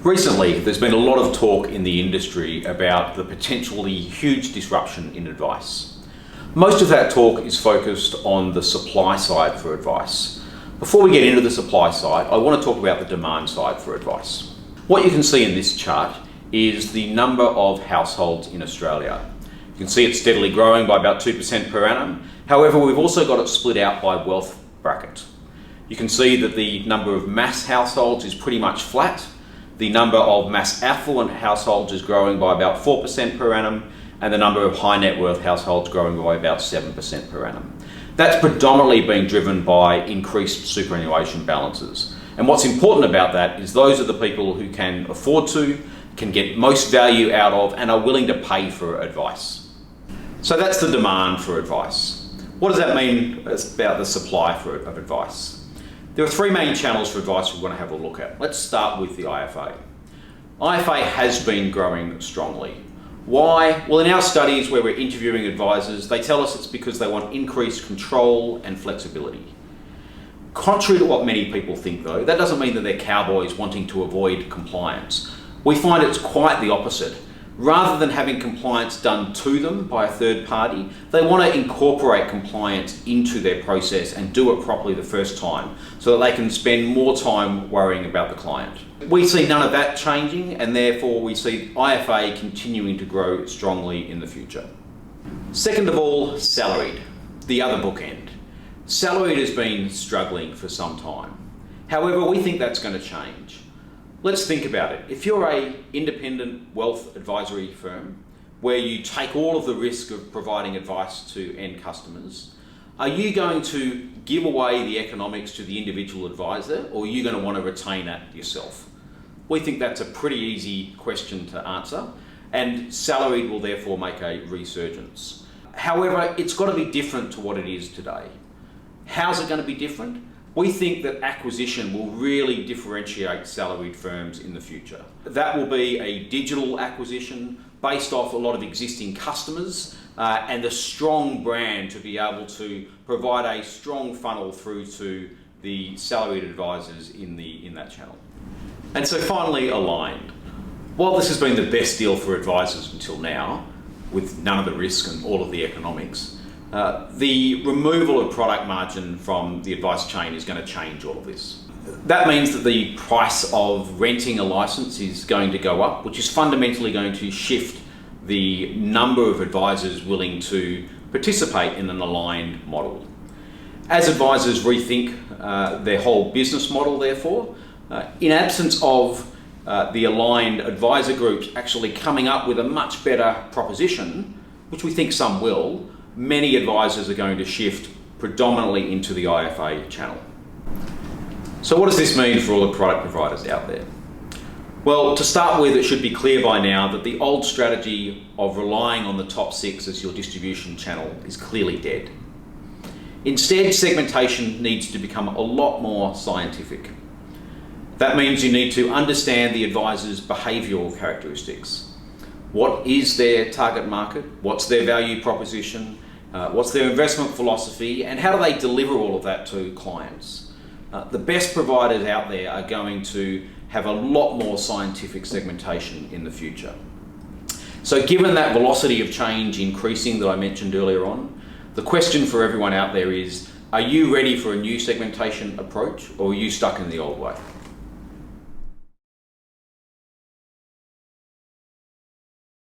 Recently, there's been a lot of talk in the industry about the potentially huge disruption in advice. Most of that talk is focused on the supply side for advice. Before we get into the supply side, I want to talk about the demand side for advice. What you can see in this chart is the number of households in Australia. You can see it's steadily growing by about 2% per annum. However, we've also got it split out by wealth bracket. You can see that the number of mass households is pretty much flat. The number of mass affluent households is growing by about 4% per annum, and the number of high net worth households growing by about 7% per annum. That's predominantly being driven by increased superannuation balances. And what's important about that is those are the people who can afford to, can get most value out of, and are willing to pay for advice. So that's the demand for advice. What does that mean about the supply of advice? There are three main channels for advice we want to have a look at. Let's start with the IFA. IFA has been growing strongly. Why? Well, in our studies where we're interviewing advisors, they tell us it's because they want increased control and flexibility. Contrary to what many people think though, that doesn't mean that they're cowboys wanting to avoid compliance. We find it's quite the opposite. Rather than having compliance done to them by a third party, they want to incorporate compliance into their process and do it properly the first time so that they can spend more time worrying about the client. We see none of that changing, and therefore we see IFA continuing to grow strongly in the future. Second of all, salaried, the other bookend. Salaried has been struggling for some time. However, we think that's going to change. Let's think about it. If you're an independent wealth advisory firm where you take all of the risk of providing advice to end customers, are you going to give away the economics to the individual advisor, or are you going to want to retain that yourself? We think that's a pretty easy question to answer, and salaried will therefore make a resurgence. However, it's got to be different to what it is today. How's it going to be different? We think that acquisition will really differentiate salaried firms in the future. That will be a digital acquisition based off a lot of existing customers and a strong brand to be able to provide a strong funnel through to the salaried advisors in that channel. And so finally, aligned. While this has been the best deal for advisors until now, with none of the risk and all of the economics, the removal of product margin from the advice chain is going to change all of this. That means that the price of renting a license is going to go up, which is fundamentally going to shift the number of advisors willing to participate in an aligned model. As advisors rethink their whole business model, therefore, in absence of the aligned advisor groups actually coming up with a much better proposition, which we think some will, many advisors are going to shift predominantly into the IFA channel. So what does this mean for all the product providers out there? Well, to start with, it should be clear by now that the old strategy of relying on the top six as your distribution channel is clearly dead. Instead, segmentation needs to become a lot more scientific. That means you need to understand the advisor's behavioural characteristics. What is their target market? What's their value proposition? What's their investment philosophy? And how do they deliver all of that to clients? The best providers out there are going to have a lot more scientific segmentation in the future. So given that velocity of change increasing that I mentioned earlier on, the question for everyone out there is, are you ready for a new segmentation approach, or are you stuck in the old way?